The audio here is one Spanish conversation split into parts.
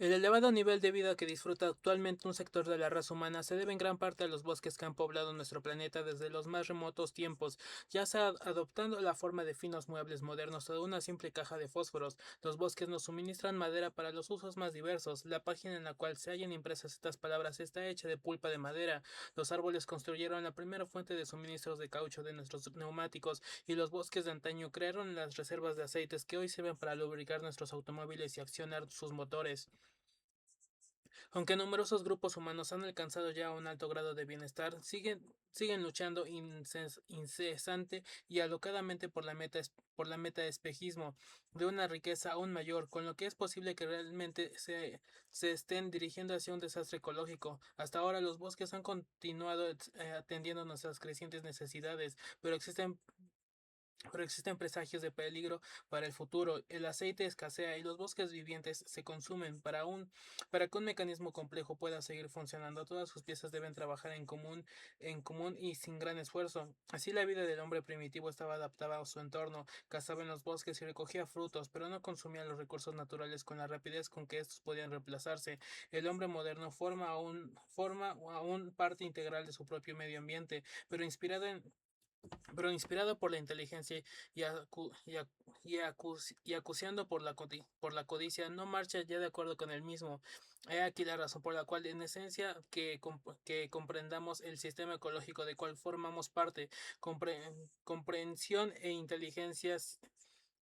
El elevado nivel de vida que disfruta actualmente un sector de la raza humana se debe en gran parte a los bosques que han poblado nuestro planeta desde los más remotos tiempos, ya sea adoptando la forma de finos muebles modernos o de una simple caja de fósforos. Los bosques nos suministran madera para los usos más diversos. La página en la cual se hallan impresas estas palabras está hecha de pulpa de madera. Los árboles construyeron la primera fuente de suministros de caucho de nuestros neumáticos y los bosques de antaño crearon las reservas de aceites que hoy sirven para lubricar nuestros automóviles y accionar sus motores. Aunque numerosos grupos humanos han alcanzado ya un alto grado de bienestar, siguen luchando incesante y alocadamente por la meta de espejismo de una riqueza aún mayor, con lo que es posible que realmente se estén dirigiendo hacia un desastre ecológico. Hasta ahora los bosques han continuado atendiendo nuestras crecientes necesidades, pero existen presagios de peligro para el futuro. El aceite escasea y los bosques vivientes se consumen. Para que un mecanismo complejo pueda seguir funcionando, todas sus piezas deben trabajar en común y sin gran esfuerzo. Así la vida del hombre primitivo estaba adaptada a su entorno, cazaba en los bosques y recogía frutos, pero no consumía los recursos naturales con la rapidez con que estos podían reemplazarse. El hombre moderno forma aún parte integral de su propio medio ambiente, pero inspirado por la inteligencia y, acu- y, ac- y acuciando por la codicia, no marcha ya de acuerdo con el mismo. He aquí la razón por la cual, en esencia, que comprendamos el sistema ecológico de cual formamos parte, comprensión e inteligencias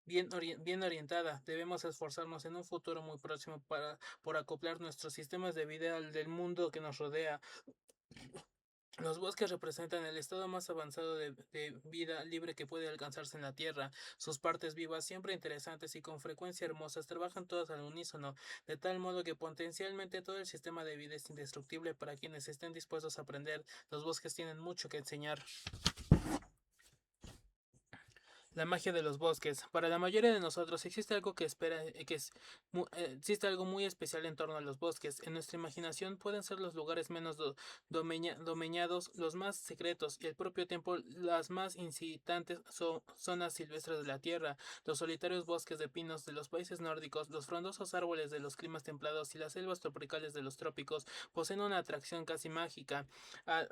bien orientada. Debemos esforzarnos en un futuro muy próximo por acoplar nuestros sistemas de vida al del mundo que nos rodea. Los bosques representan el estado más avanzado de vida libre que puede alcanzarse en la Tierra. Sus partes vivas, siempre interesantes y con frecuencia hermosas, trabajan todas al unísono, de tal modo que potencialmente todo el sistema de vida es indestructible para quienes estén dispuestos a aprender. Los bosques tienen mucho que enseñar. La magia de los bosques. Para la mayoría de nosotros existe algo que espera, existe algo muy especial en torno a los bosques. En nuestra imaginación pueden ser los lugares menos domeñados, los más secretos y al propio tiempo las más incitantes zonas silvestres de la Tierra. Los solitarios bosques de pinos de los países nórdicos, los frondosos árboles de los climas templados y las selvas tropicales de los trópicos poseen una atracción casi mágica. A,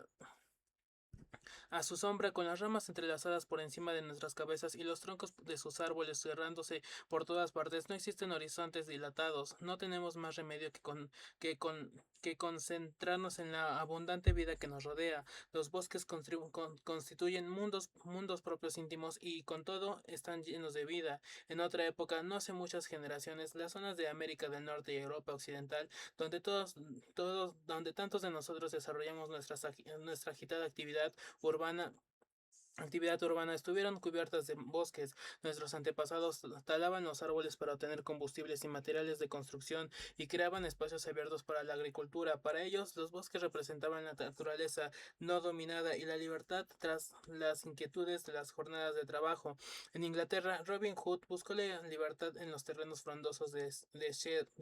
a su sombra, con las ramas entrelazadas por encima de nuestras cabezas y los troncos de sus árboles cerrándose por todas partes, no existen horizontes dilatados. No tenemos más remedio que, con, que concentrarnos en la abundante vida que nos rodea. Los bosques constituyen mundos propios íntimos y con todo están llenos de vida. En otra época, no hace muchas generaciones, las zonas de América del Norte y Europa Occidental, donde donde tantos de nosotros desarrollamos nuestra agitada urbana actividad urbana estuvieron cubiertas de bosques. Nuestros antepasados talaban los árboles para obtener combustibles y materiales de construcción y creaban espacios abiertos para la agricultura. Para ellos, los bosques representaban la naturaleza no dominada y la libertad tras las inquietudes de las jornadas de trabajo. En Inglaterra, Robin Hood buscó la libertad en los terrenos frondosos de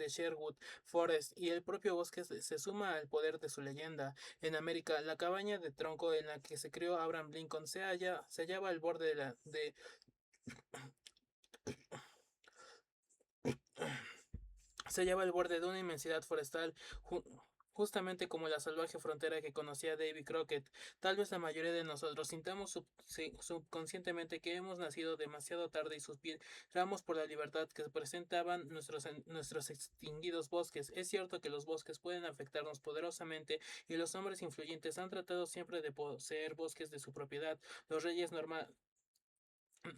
Sherwood Forest y el propio bosque se suma al poder de su leyenda. En América, la cabaña de tronco en la que se crió Abraham Lincoln se hallaba al borde se hallaba al borde de una inmensidad forestal, justamente como la salvaje frontera que conocía Davy Crockett. Tal vez la mayoría de nosotros sintamos subconscientemente que hemos nacido demasiado tarde y suspiramos por la libertad que presentaban nuestros extinguidos bosques. Es cierto que los bosques pueden afectarnos poderosamente y los hombres influyentes han tratado siempre de poseer bosques de su propiedad. Los reyes norma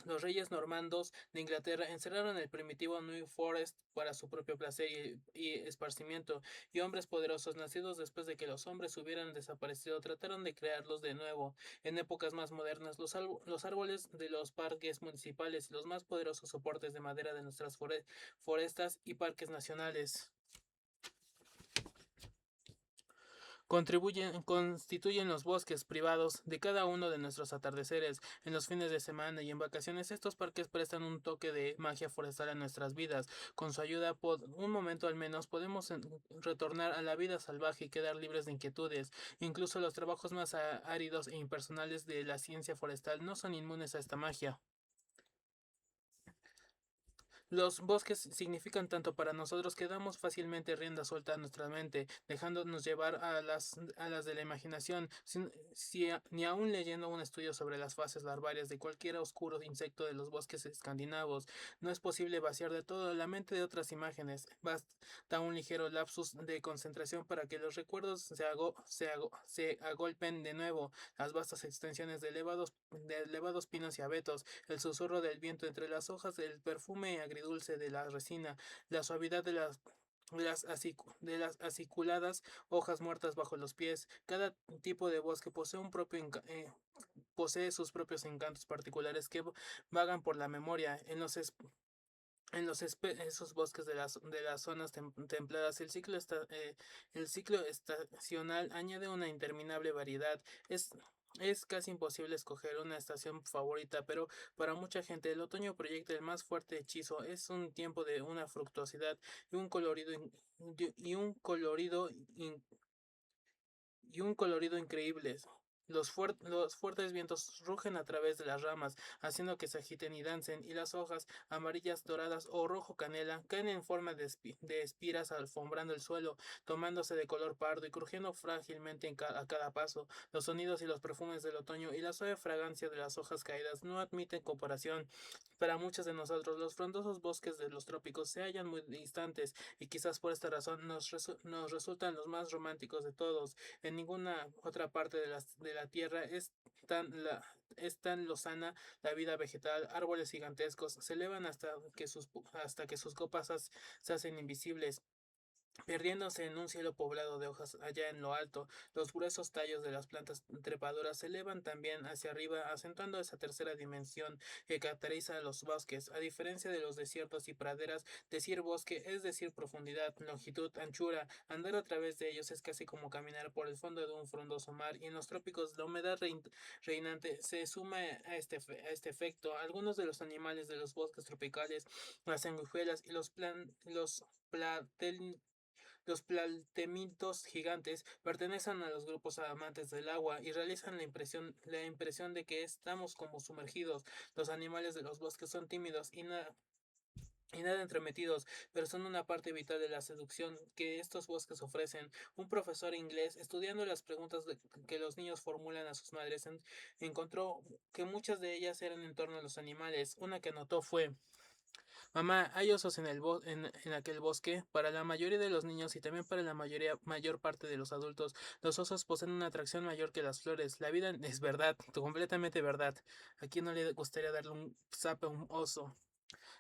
Los reyes normandos de Inglaterra encerraron el primitivo New Forest para su propio placer y esparcimiento, y hombres poderosos nacidos después de que los hombres hubieran desaparecido trataron de crearlos de nuevo. En épocas más modernas, los árboles de los parques municipales y los más poderosos soportes de madera de nuestras forestas y parques nacionales constituyen los bosques privados de cada uno de nuestros atardeceres. En los fines de semana y en vacaciones, estos parques prestan un toque de magia forestal a nuestras vidas. Con su ayuda, por un momento al menos, podemos retornar a la vida salvaje y quedar libres de inquietudes. Incluso los trabajos más áridos e impersonales de la ciencia forestal no son inmunes a esta magia. Los bosques significan tanto para nosotros que damos fácilmente rienda suelta a nuestra mente, dejándonos llevar a las de la imaginación, ni aun leyendo un estudio sobre las fases larvarias de cualquier oscuro insecto de los bosques escandinavos. No es posible vaciar de todo la mente de otras imágenes. Basta un ligero lapsus de concentración para que los recuerdos se agolpen de nuevo. Las vastas extensiones de elevados pinos y abetos, el susurro del viento entre las hojas, el perfume agridulce de la resina, la suavidad de las aciculadas hojas muertas bajo los pies. Cada tipo de bosque posee sus propios encantos particulares que vagan por la memoria. Esos bosques de las zonas templadas, el ciclo estacional añade una interminable variedad. Es casi imposible escoger una estación favorita, pero para mucha gente el otoño proyecta el más fuerte hechizo. Es un tiempo de una fructuosidad y un colorido, y un colorido increíbles. Los fuertes vientos rugen a través de las ramas, haciendo que se agiten y dancen, y las hojas, amarillas, doradas o rojo canela, caen en forma de espiras alfombrando el suelo, tomándose de color pardo y crujiendo frágilmente a cada paso. Los sonidos y los perfumes del otoño y la suave fragancia de las hojas caídas no admiten comparación. Para muchos de nosotros, los frondosos bosques de los trópicos se hallan muy distantes, y quizás por esta razón nos resultan los más románticos de todos. En ninguna otra parte de la tierra es tan lozana la vida vegetal. Árboles gigantescos se elevan hasta que sus copas se hacen invisibles, perdiéndose en un cielo poblado de hojas allá en lo alto. Los gruesos tallos de las plantas trepadoras se elevan también hacia arriba, acentuando esa tercera dimensión que caracteriza a los bosques. A diferencia de los desiertos y praderas, decir bosque es decir profundidad, longitud, anchura. Andar a través de ellos es casi como caminar por el fondo de un frondoso mar, y en los trópicos la humedad reinante se suma a este efecto. Algunos de los animales de los bosques tropicales, las sanguijuelas y los platemitos gigantes, pertenecen a los grupos amantes del agua y realizan la impresión de que estamos como sumergidos. Los animales de los bosques son tímidos y nada entrometidos, pero son una parte vital de la seducción que estos bosques ofrecen. Un profesor inglés, estudiando las que los niños formulan a sus madres, encontró que muchas de ellas eran en torno a los animales. Una que notó fue: mamá, hay osos en aquel bosque. Para la mayoría de los niños y también para la mayor parte de los adultos, los osos poseen una atracción mayor que las flores. La vida es verdad, completamente verdad. ¿A quién no le gustaría darle un zape a un oso?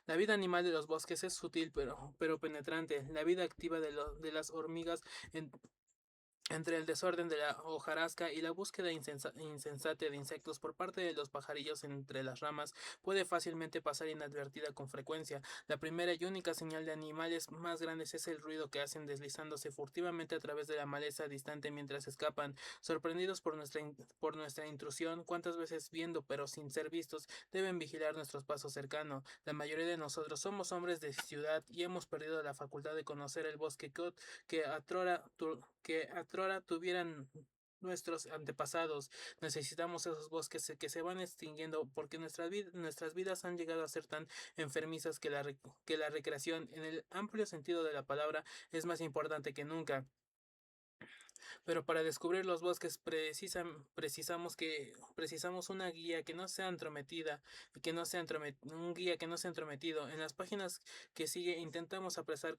La vida animal de los bosques es sutil pero penetrante. La vida activa de las hormigas en, entre el desorden de la hojarasca y la búsqueda insensata de insectos por parte de los pajarillos entre las ramas puede fácilmente pasar inadvertida con frecuencia. La primera y única señal de animales más grandes es el ruido que hacen deslizándose furtivamente a través de la maleza distante mientras escapan, sorprendidos por nuestra intrusión. Cuántas veces viendo pero sin ser vistos deben vigilar nuestros pasos cercanos. La mayoría de nosotros somos hombres de ciudad y hemos perdido la facultad de conocer el bosque que atrora tuvieran nuestros antepasados. Necesitamos esos bosques que se van extinguiendo porque nuestras vidas han llegado a ser tan enfermizas que la recreación, en el amplio sentido de la palabra, es más importante que nunca. Pero para descubrir los bosques precisamos una guía que no sea entrometida, un guía que no sea entrometido. En las páginas que sigue intentamos apresar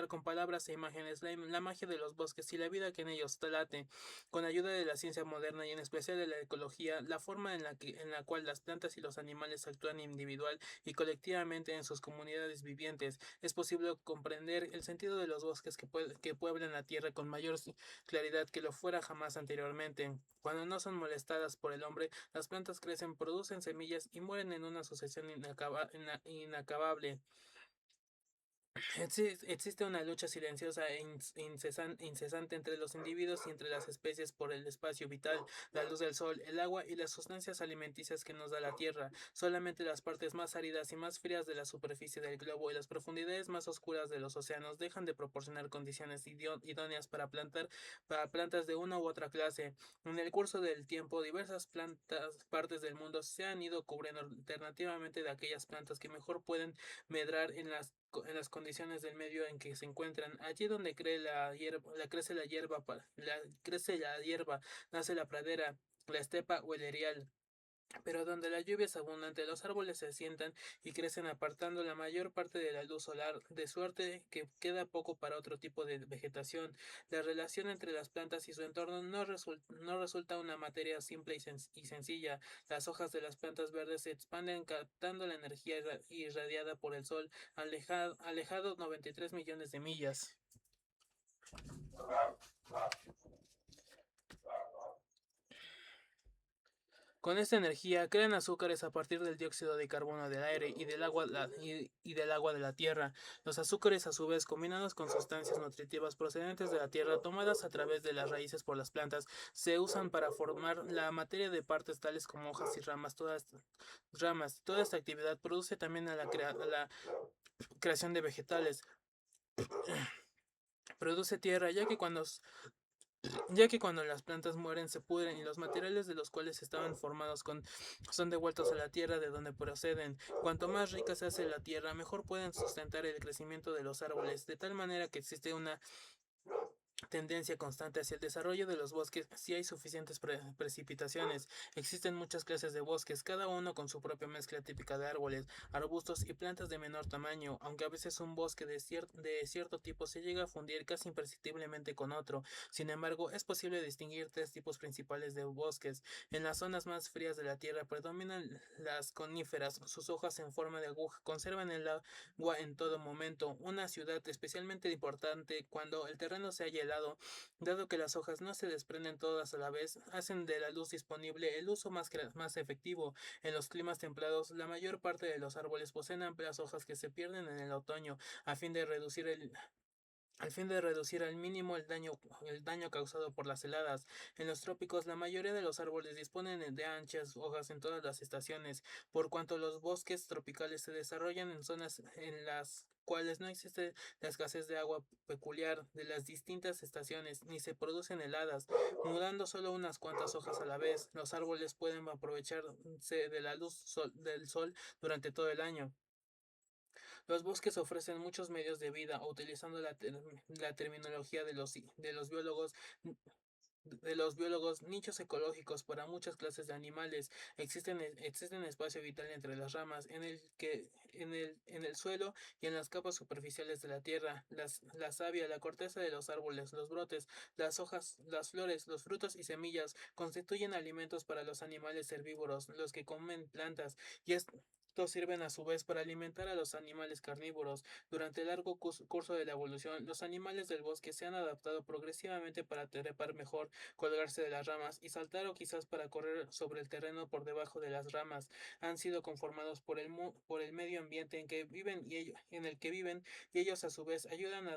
con palabras e imágenes la magia de los bosques y la vida que en ellos late, con ayuda de la ciencia moderna y en especial de la ecología, la forma en la cual las plantas y los animales actúan individual y colectivamente en sus comunidades vivientes. Es posible comprender el sentido de los bosques que pueblan la tierra con mayor claridad que lo fuera jamás anteriormente. Cuando no son molestadas por el hombre, las plantas crecen, producen semillas y mueren en una sucesión inacabable. Existe una lucha silenciosa e incesante entre los individuos y entre las especies por el espacio vital, la luz del sol, el agua y las sustancias alimenticias que nos da la Tierra. Solamente las partes más áridas y más frías de la superficie del globo y las profundidades más oscuras de los océanos dejan de proporcionar condiciones idóneas para plantas de una u otra clase. En el curso del tiempo, diversas partes del mundo se han ido cubriendo alternativamente de aquellas plantas que mejor pueden medrar en las condiciones del medio en que se encuentran. Allí donde crece la hierba, nace la pradera, la estepa o el erial. Pero donde la lluvia es abundante, los árboles se asientan y crecen apartando la mayor parte de la luz solar, de suerte que queda poco para otro tipo de vegetación. La relación entre las plantas y su entorno no resulta una materia simple y sencilla. Las hojas de las plantas verdes se expanden captando la energía irradiada por el sol, alejado 93 millones de millas. Con esta energía crean azúcares a partir del dióxido de carbono del aire y del agua de la tierra. Los azúcares, a su vez, combinados con sustancias nutritivas procedentes de la tierra, tomadas a través de las raíces por las plantas, se usan para formar la materia de partes tales como hojas y ramas. Toda esta actividad produce también a la creación de vegetales. Produce tierra, ya que cuando las plantas mueren se pudren y los materiales de los cuales estaban formados son devueltos a la tierra de donde proceden. Cuanto más rica se hace la tierra, mejor pueden sustentar el crecimiento de los árboles, de tal manera que existe una tendencia constante hacia el desarrollo de los bosques si hay suficientes precipitaciones. Existen muchas clases de bosques, cada uno con su propia mezcla típica de árboles, arbustos y plantas de menor tamaño, aunque a veces un bosque de cierto tipo se llega a fundir casi imperceptiblemente con otro. Sin embargo, es posible distinguir tres tipos principales de bosques. En las zonas más frías de la Tierra predominan las coníferas, sus hojas en forma de aguja conservan el agua en todo momento. Una ciudad especialmente importante cuando el terreno se haya helado, dado que las hojas no se desprenden todas a la vez, hacen de la luz disponible el uso más efectivo. En los climas templados, la mayor parte de los árboles poseen amplias hojas que se pierden en el otoño, a fin de reducir al mínimo el daño causado por las heladas. En los trópicos, la mayoría de los árboles disponen de anchas hojas en todas las estaciones, por cuanto los bosques tropicales se desarrollan en zonas en las cuales no existe la escasez de agua peculiar de las distintas estaciones, ni se producen heladas, mudando solo unas cuantas hojas a la vez. Los árboles pueden aprovecharse de la del sol durante todo el año. Los bosques ofrecen muchos medios de vida, utilizando la terminología de los biólogos, nichos ecológicos para muchas clases de animales. Existen espacio vital entre las ramas, en el suelo y en las capas superficiales de la tierra. La savia, la corteza de los árboles, los brotes, las hojas, las flores, los frutos y semillas constituyen alimentos para los animales herbívoros, los que comen plantas, y estos sirven a su vez para alimentar a los animales carnívoros. Durante el largo curso de la evolución, los animales del bosque se han adaptado progresivamente para trepar mejor, colgarse de las ramas y saltar o quizás para correr sobre el terreno por debajo de las ramas. Han sido conformados por el medio ambiente en el que viven y ellos a su vez ayudan a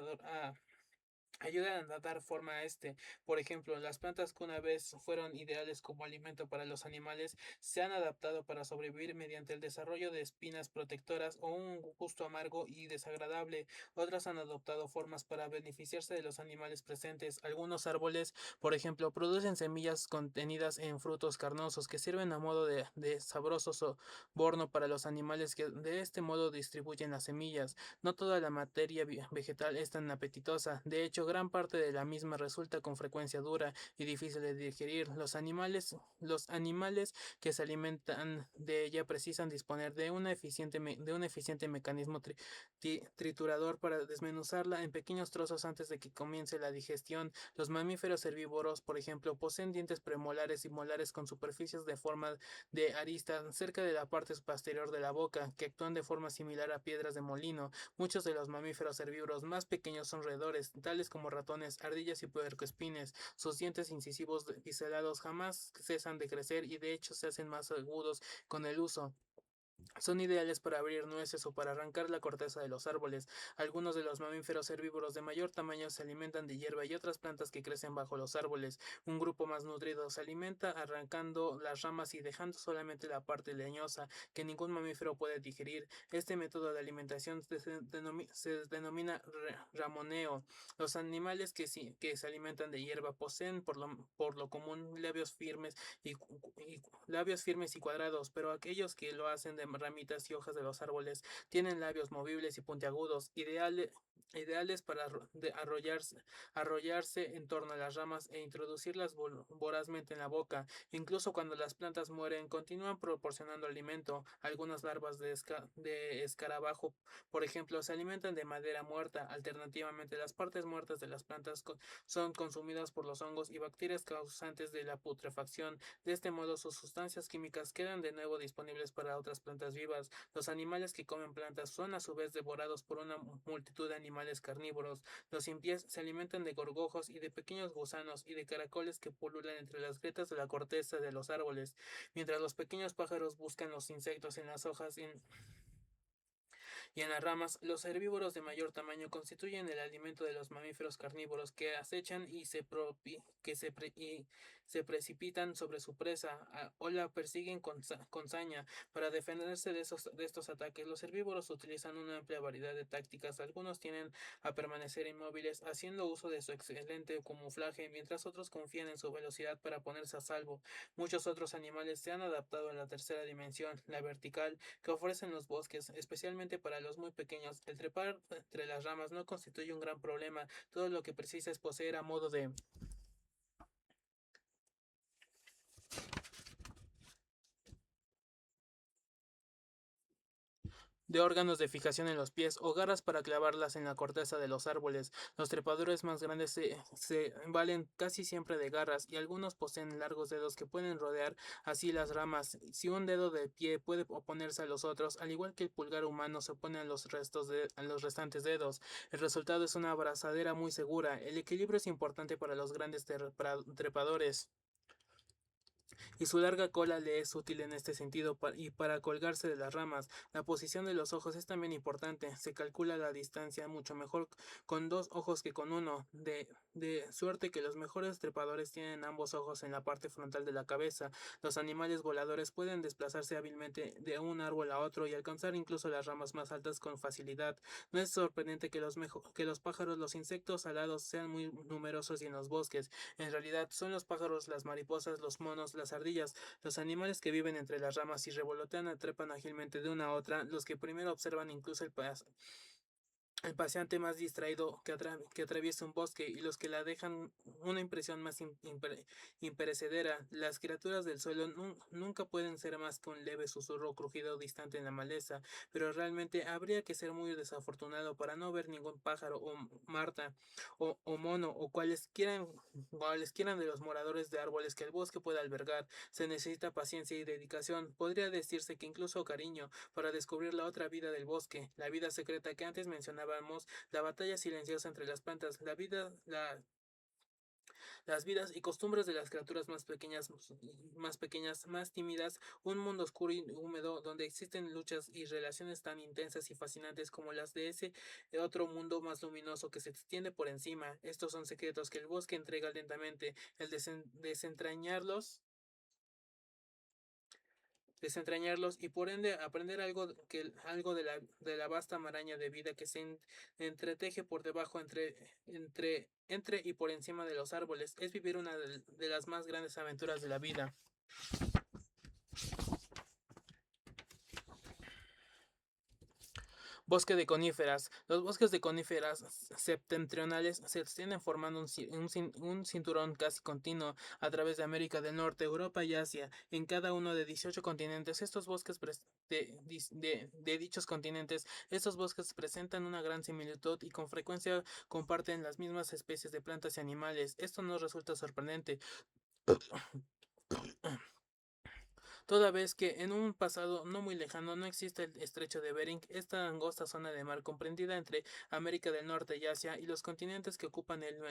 dar forma a este. Por ejemplo, las plantas que una vez fueron ideales como alimento para los animales se han adaptado para sobrevivir mediante el desarrollo de espinas protectoras o un gusto amargo y desagradable. Otras han adoptado formas para beneficiarse de los animales presentes. Algunos árboles, por ejemplo, producen semillas contenidas en frutos carnosos que sirven a modo de sabroso soborno para los animales que de este modo distribuyen las semillas. No toda la materia vegetal es tan apetitosa. De hecho, gran parte de la misma resulta con frecuencia dura y difícil de digerir. Los animales que se alimentan de ella precisan disponer de un eficiente mecanismo triturador para desmenuzarla en pequeños trozos antes de que comience la digestión. Los mamíferos herbívoros, por ejemplo, poseen dientes premolares y molares con superficies de forma de arista cerca de la parte posterior de la boca, que actúan de forma similar a piedras de molino. Muchos de los mamíferos herbívoros más pequeños son roedores, tales como ratones, ardillas y puercoespines. Sus dientes incisivos biselados jamás cesan de crecer y de hecho se hacen más agudos con el uso. Son ideales para abrir nueces o para arrancar la corteza de los árboles. Algunos de los mamíferos herbívoros de mayor tamaño se alimentan de hierba y otras plantas que crecen bajo los árboles. Un grupo más nutrido se alimenta arrancando las ramas y dejando solamente la parte leñosa que ningún mamífero puede digerir. Este método de alimentación se denomina ramoneo. Los animales que se alimentan de hierba poseen por lo común labios firmes y cuadrados, pero aquellos que lo hacen de ramitas y hojas de los árboles tienen labios movibles y puntiagudos, ideales para arrollarse en torno a las ramas e introducirlas vorazmente en la boca. Incluso cuando las plantas mueren, continúan proporcionando alimento. Algunas larvas de escarabajo, por ejemplo, se alimentan de madera muerta. Alternativamente, las partes muertas de las plantas son consumidas por los hongos y bacterias causantes de la putrefacción. De este modo, sus sustancias químicas quedan de nuevo disponibles para otras plantas vivas. Los animales que comen plantas son a su vez devorados por una multitud de animales carnívoros. Los sin pies se alimentan de gorgojos y de pequeños gusanos y de caracoles que pululan entre las grietas de la corteza de los árboles, mientras los pequeños pájaros buscan los insectos en las hojas y en las ramas. Los herbívoros de mayor tamaño constituyen el alimento de los mamíferos carnívoros que acechan y se precipitan sobre su presa o la persiguen con saña. Para defenderse de estos ataques, los herbívoros utilizan una amplia variedad de tácticas. Algunos tienden a permanecer inmóviles, haciendo uso de su excelente camuflaje, mientras otros confían en su velocidad para ponerse a salvo. Muchos otros animales se han adaptado a la tercera dimensión, la vertical, que ofrecen los bosques, especialmente para los muy pequeños. El trepar entre las ramas no constituye un gran problema. Todo lo que precisa es poseer a modo de órganos de fijación en los pies o garras para clavarlas en la corteza de los árboles. Los trepadores más grandes se valen casi siempre de garras y algunos poseen largos dedos que pueden rodear así las ramas. Si un dedo del pie puede oponerse a los otros, al igual que el pulgar humano se opone a los restantes dedos, el resultado es una abrazadera muy segura. El equilibrio es importante para los grandes trepadores y su larga cola le es útil en este sentido y para colgarse de las ramas. La posición de los ojos es también importante. Se calcula la distancia mucho mejor con dos ojos que con uno, de suerte que los mejores trepadores tienen ambos ojos en la parte frontal de la cabeza. Los animales voladores pueden desplazarse hábilmente de un árbol a otro y alcanzar incluso las ramas más altas con facilidad. No es sorprendente que los pájaros, los insectos alados sean muy numerosos y en los bosques. En realidad, son los pájaros, las mariposas, los monos, las ardillas, los animales que viven entre las ramas y revolotean o trepan ágilmente de una a otra, los que primero observan incluso el paseante más distraído que atraviesa un bosque y los que la dejan una impresión más imperecedera. Las criaturas del suelo nunca pueden ser más que un leve susurro crujido distante en la maleza, pero realmente habría que ser muy desafortunado para no ver ningún pájaro o marta o mono o cualesquiera de los moradores de árboles que el bosque pueda albergar. Se necesita paciencia y dedicación. Podría decirse que incluso cariño para descubrir la otra vida del bosque, la vida secreta que antes mencionábamos, la batalla silenciosa entre las plantas, las vidas y costumbres de las criaturas más pequeñas, más tímidas, un mundo oscuro y húmedo donde existen luchas y relaciones tan intensas y fascinantes como las de ese otro mundo más luminoso que se extiende por encima. Estos son secretos que el bosque entrega lentamente. El desentrañarlos y por ende aprender algo de la vasta maraña de vida que se entreteje por debajo entre y por encima de los árboles es vivir una de las más grandes aventuras de la vida. Bosque de coníferas. Los bosques de coníferas septentrionales se extienden formando un cinturón casi continuo a través de América del Norte, Europa y Asia. En cada uno de 18 continentes, de dichos continentes, estos bosques presentan una gran similitud y con frecuencia comparten las mismas especies de plantas y animales. Esto no resulta sorprendente. Toda vez que en un pasado no muy lejano no existe el estrecho de Bering, esta angosta zona de mar comprendida entre América del Norte y Asia y los continentes que ocupan el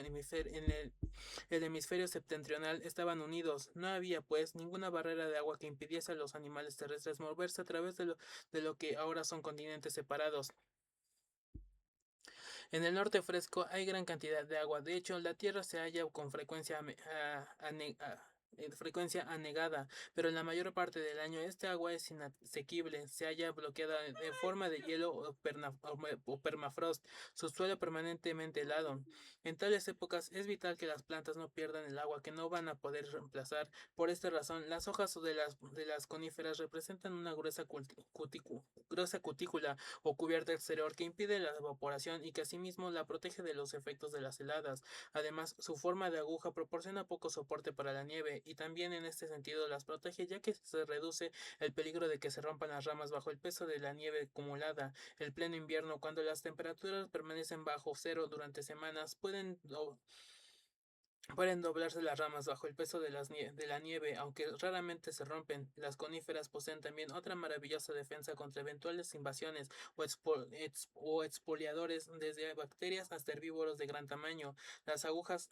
hemisferio septentrional estaban unidos. No había, pues, ninguna barrera de agua que impidiese a los animales terrestres moverse a través de lo que ahora son continentes separados. En el norte fresco hay gran cantidad de agua. De hecho, la Tierra se halla con frecuencia anegada, pero en la mayor parte del año este agua es inasequible, se halla bloqueada en forma de hielo o permafrost, su suelo permanentemente helado. En tales épocas es vital que las plantas no pierdan el agua que no van a poder reemplazar. Por esta razón, las hojas de las coníferas representan una gruesa cutícula o cubierta exterior que impide la evaporación y que asimismo la protege de los efectos de las heladas. Además, su forma de aguja proporciona poco soporte para la nieve y también en este sentido las protege ya que se reduce el peligro de que se rompan las ramas bajo el peso de la nieve acumulada. El pleno invierno, cuando las temperaturas permanecen bajo cero durante semanas, pueden doblarse las ramas bajo el peso de de la nieve, aunque raramente se rompen. Las coníferas poseen también otra maravillosa defensa contra eventuales invasiones o expoliadores, desde bacterias hasta herbívoros de gran tamaño. Las agujas,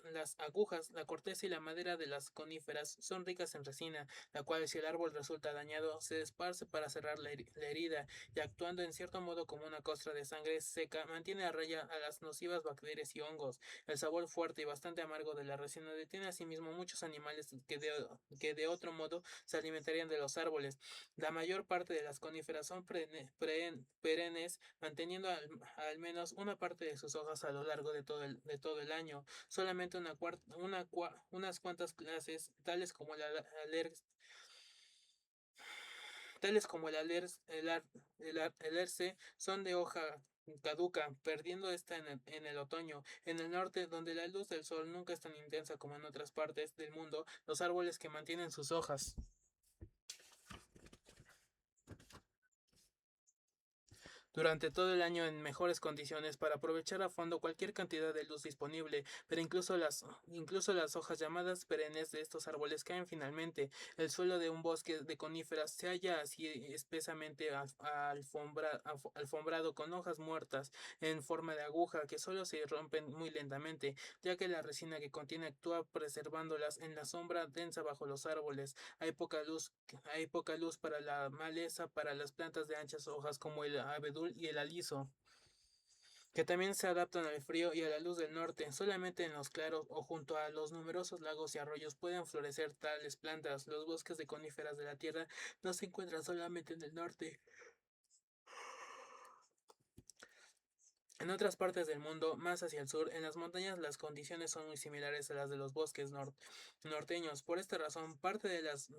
la corteza y la madera de las coníferas son ricas en resina, la cual, si el árbol resulta dañado, se esparce para cerrar la herida y, actuando en cierto modo como una costra de sangre seca, mantiene a raya a las nocivas bacterias y hongos. El sabor fuerte y bastante amargo de la resina detiene asimismo muchos animales que de otro modo se alimentarían de los árboles. La mayor parte de las coníferas son perennes, manteniendo al menos una parte de sus hojas a lo largo de todo el año. Solamente unas cuantas clases, tales como el erce, son de hoja caduca, perdiendo esta en el otoño. En el norte, donde la luz del sol nunca es tan intensa como en otras partes del mundo, los árboles que mantienen sus hojas durante todo el año en mejores condiciones para aprovechar a fondo cualquier cantidad de luz disponible, pero incluso las hojas llamadas perennes de estos árboles caen finalmente. El suelo de un bosque de coníferas se halla así espesamente alfombrado con hojas muertas en forma de aguja que solo se rompen muy lentamente, ya que la resina que contiene actúa preservándolas en la sombra densa bajo los árboles. Hay poca luz para la maleza, para las plantas de anchas hojas como el abedul y el aliso, que también se adaptan al frío y a la luz del norte. Solamente en los claros o junto a los numerosos lagos y arroyos pueden florecer tales plantas. Los bosques de coníferas de la tierra no se encuentran solamente en el norte. En otras partes del mundo, más hacia el sur, en las montañas las condiciones son muy similares a las de los bosques norteños. Por esta razón, parte de las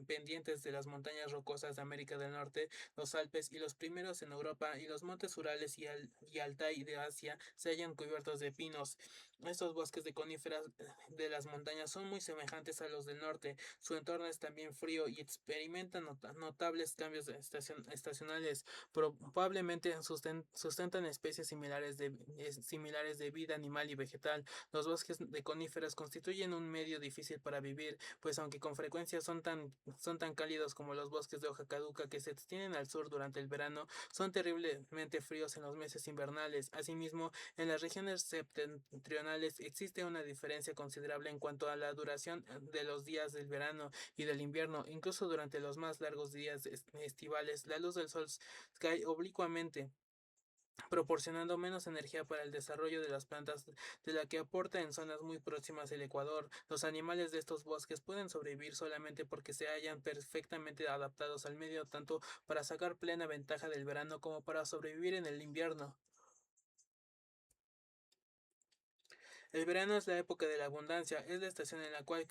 pendientes de las montañas rocosas de América del Norte, los Alpes y los primeros en Europa y los montes Urales y Altai de Asia se hallan cubiertos de pinos. Estos bosques de coníferas de las montañas son muy semejantes a los del norte. Su entorno es también frío y experimenta notables cambios estacionales. Probablemente sustentan especies similares de vida animal y vegetal. Los bosques de coníferas constituyen un medio difícil para vivir, pues aunque con frecuencia son tan cálidos como los bosques de hoja caduca que se extienden al sur durante el verano, son terriblemente fríos en los meses invernales. Asimismo, en las regiones septentrionales existe una diferencia considerable en cuanto a la duración de los días del verano y del invierno. Incluso durante los más largos días estivales, la luz del sol cae oblicuamente, proporcionando menos energía para el desarrollo de las plantas de la que aporta en zonas muy próximas al ecuador. Los animales de estos bosques pueden sobrevivir solamente porque se hayan perfectamente adaptados al medio, tanto para sacar plena ventaja del verano como para sobrevivir en el invierno. El verano es la época de la abundancia, es la estación en la cual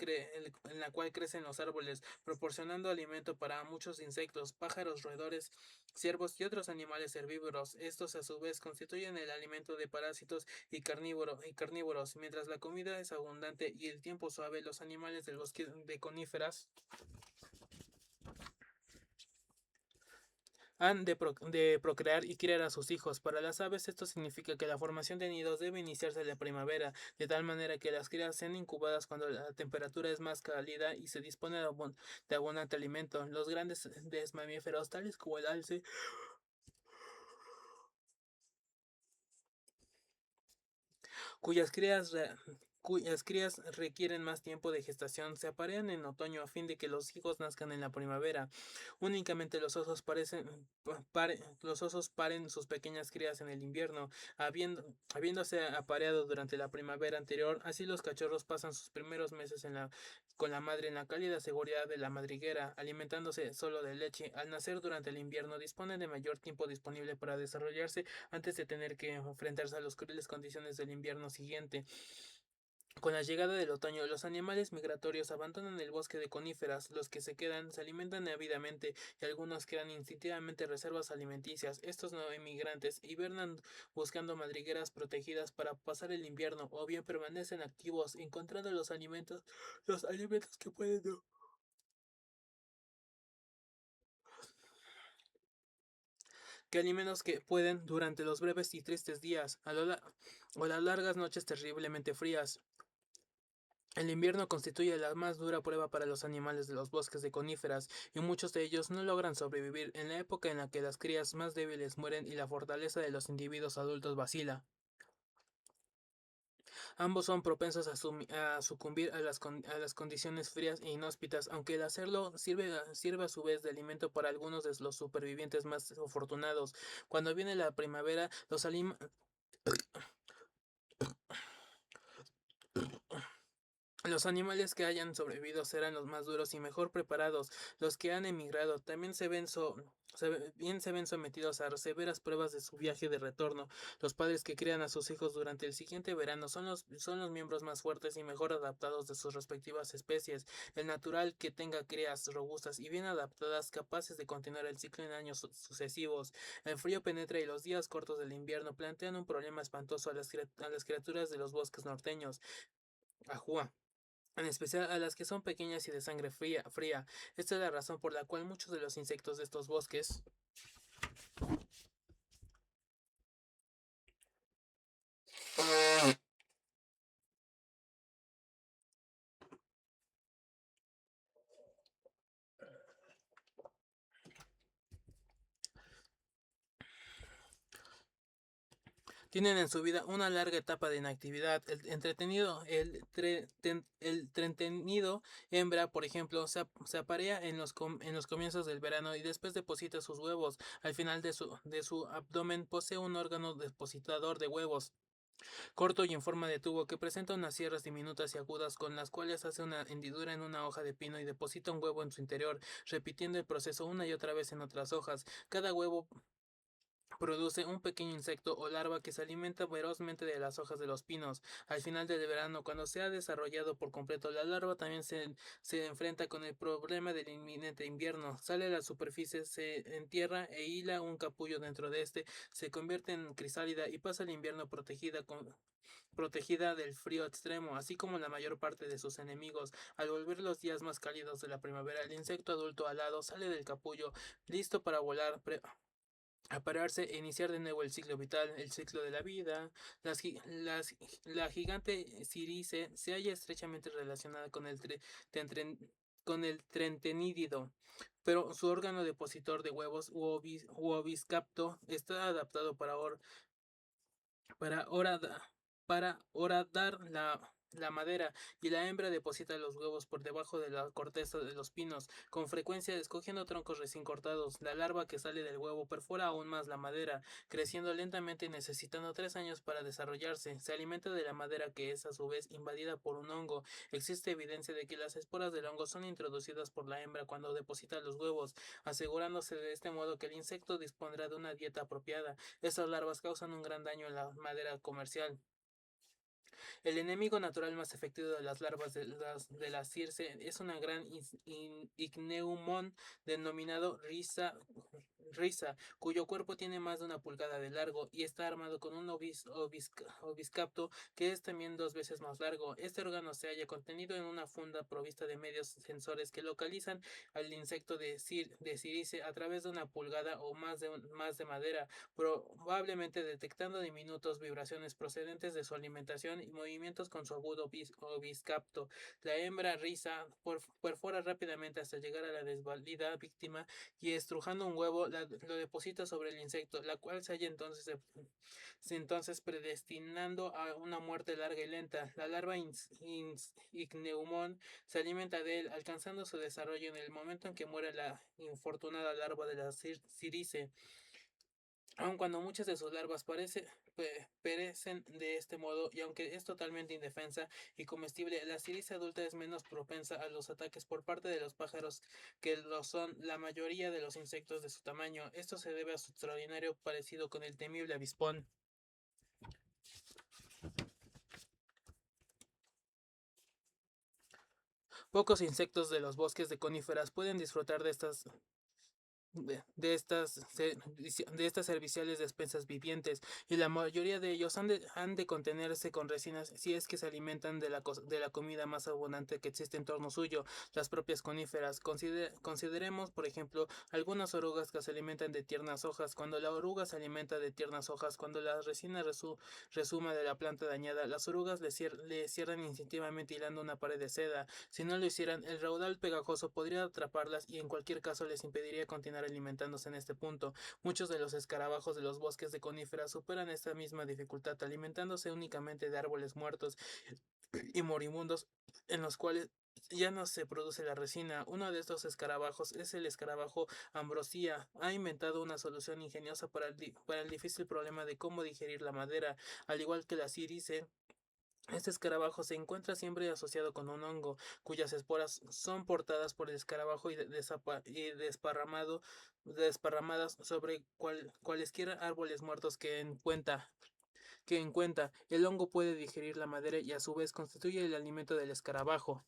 crecen los árboles, proporcionando alimento para muchos insectos, pájaros, roedores, ciervos y otros animales herbívoros. Estos a su vez constituyen el alimento de parásitos y carnívoros. Mientras la comida es abundante y el tiempo suave, los animales del bosque de coníferas han de procrear y criar a sus hijos. Para las aves esto significa que la formación de nidos debe iniciarse en la primavera, de tal manera que las crías sean incubadas cuando la temperatura es más cálida y se dispone de abundante alimento. Los grandes mamíferos, tales como el alce, cuyas crías, cuyas crías requieren más tiempo de gestación, se aparean en otoño a fin de que los hijos nazcan en la primavera. Únicamente los osos paren sus pequeñas crías en el invierno, habiéndose apareado durante la primavera anterior. Así los cachorros pasan sus primeros meses con la madre en la cálida seguridad de la madriguera, alimentándose solo de leche. Al nacer durante el invierno disponen de mayor tiempo disponible para desarrollarse antes de tener que enfrentarse a las crueles condiciones del invierno siguiente. Con la llegada del otoño, los animales migratorios abandonan el bosque de coníferas. Los que se quedan se alimentan ávidamente y algunos crean instintivamente reservas alimenticias. Estos no emigrantes hibernan buscando madrigueras protegidas para pasar el invierno, o bien permanecen activos encontrando los alimentos que pueden que alimentos que pueden durante los breves y tristes días o las largas noches terriblemente frías. El invierno constituye la más dura prueba para los animales de los bosques de coníferas, y muchos de ellos no logran sobrevivir en la época en la que las crías más débiles mueren y la fortaleza de los individuos adultos vacila. Ambos son propensos a sucumbir a las condiciones frías e inhóspitas, aunque el hacerlo sirve a su vez de alimento para algunos de los supervivientes más afortunados. Cuando viene la primavera, los animales que hayan sobrevivido serán los más duros y mejor preparados. Los que han emigrado también se ven sometidos a severas pruebas de su viaje de retorno. Los padres que crían a sus hijos durante el siguiente verano son los miembros más fuertes y mejor adaptados de sus respectivas especies. El natural que tenga crías robustas y bien adaptadas, capaces de continuar el ciclo en años sucesivos. El frío penetra y los días cortos del invierno plantean un problema espantoso a las criaturas de los bosques norteños. Ajúa, en especial a las que son pequeñas y de sangre fría. Esta es la razón por la cual muchos de los insectos de estos bosques tienen en su vida una larga etapa de inactividad. El entretenido hembra, por ejemplo, se aparea en los comienzos del verano y después deposita sus huevos. Al final de su abdomen posee un órgano depositador de huevos, corto y en forma de tubo, que presenta unas sierras diminutas y agudas con las cuales hace una hendidura en una hoja de pino y deposita un huevo en su interior, repitiendo el proceso una y otra vez en otras hojas. Cada huevo produce un pequeño insecto o larva que se alimenta ferozmente de las hojas de los pinos. Al final del verano, cuando se ha desarrollado por completo, la larva también se enfrenta con el problema del inminente invierno. Sale a la superficie, se entierra e hila un capullo dentro de este, se convierte en crisálida y pasa el invierno protegida del frío extremo, así como la mayor parte de sus enemigos. Al volver los días más cálidos de la primavera, el insecto adulto alado sale del capullo, listo para volar, apararse e iniciar de nuevo el ciclo vital, el ciclo de la vida. La gigante Cirice se halla estrechamente relacionada con con el trentenídido, pero su órgano depositor de huevos u oviscapto está adaptado para horadar la madera, y la hembra deposita los huevos por debajo de la corteza de los pinos, con frecuencia escogiendo troncos recién cortados. La larva que sale del huevo perfora aún más la madera, creciendo lentamente y necesitando 3 años para desarrollarse. Se alimenta de la madera, que es a su vez invadida por un hongo. Existe evidencia de que las esporas del hongo son introducidas por la hembra cuando deposita los huevos, asegurándose de este modo que el insecto dispondrá de una dieta apropiada. Estas larvas causan un gran daño en la madera comercial. El enemigo natural más efectivo de las larvas de la circe es una gran ichneumon denominado risa, cuyo cuerpo tiene más de una pulgada de largo y está armado con un oviscapto que es también 2 veces más largo. Este órgano se halla contenido en una funda provista de medios sensores que localizan al insecto de Cirice a través de una pulgada o más de madera, probablemente detectando diminutos vibraciones procedentes de su alimentación y movimientos con su agudo oviscapto. La hembra risa perfora rápidamente hasta llegar a la desvalida víctima y estrujando un huevo lo deposita sobre el insecto, la cual se halla entonces predestinando a una muerte larga y lenta. La larva Ichneumon se alimenta de él, alcanzando su desarrollo en el momento en que muere la infortunada larva de la cirice. Aun cuando muchas de sus larvas perecen de este modo, y aunque es totalmente indefensa y comestible, la cirice adulta es menos propensa a los ataques por parte de los pájaros que lo son la mayoría de los insectos de su tamaño. Esto se debe a su extraordinario parecido con el temible avispón. Pocos insectos de los bosques de coníferas pueden disfrutar de estas serviciales despensas vivientes, y la mayoría de ellos han de contenerse con resinas si es que se alimentan de la comida más abundante que existe en torno suyo, las propias coníferas. Consideremos, por ejemplo, algunas orugas que se alimentan de tiernas hojas. Cuando la oruga se alimenta de tiernas hojas, cuando la resina resuma de la planta dañada, las orugas le cierran instintivamente hilando una pared de seda. Si no lo hicieran, el raudal pegajoso podría atraparlas y en cualquier caso les impediría continuar alimentándose en este punto. Muchos de los escarabajos de los bosques de coníferas superan esta misma dificultad, alimentándose únicamente de árboles muertos y moribundos en los cuales ya no se produce la resina. Uno de estos escarabajos es el escarabajo Ambrosia. Ha inventado una solución ingeniosa para el difícil problema de cómo digerir la madera. Al igual que la cirice, este escarabajo se encuentra siempre asociado con un hongo, cuyas esporas son portadas por el escarabajo y desparramadas sobre cualesquiera árboles muertos que encuentra. El hongo puede digerir la madera y a su vez constituye el alimento del escarabajo.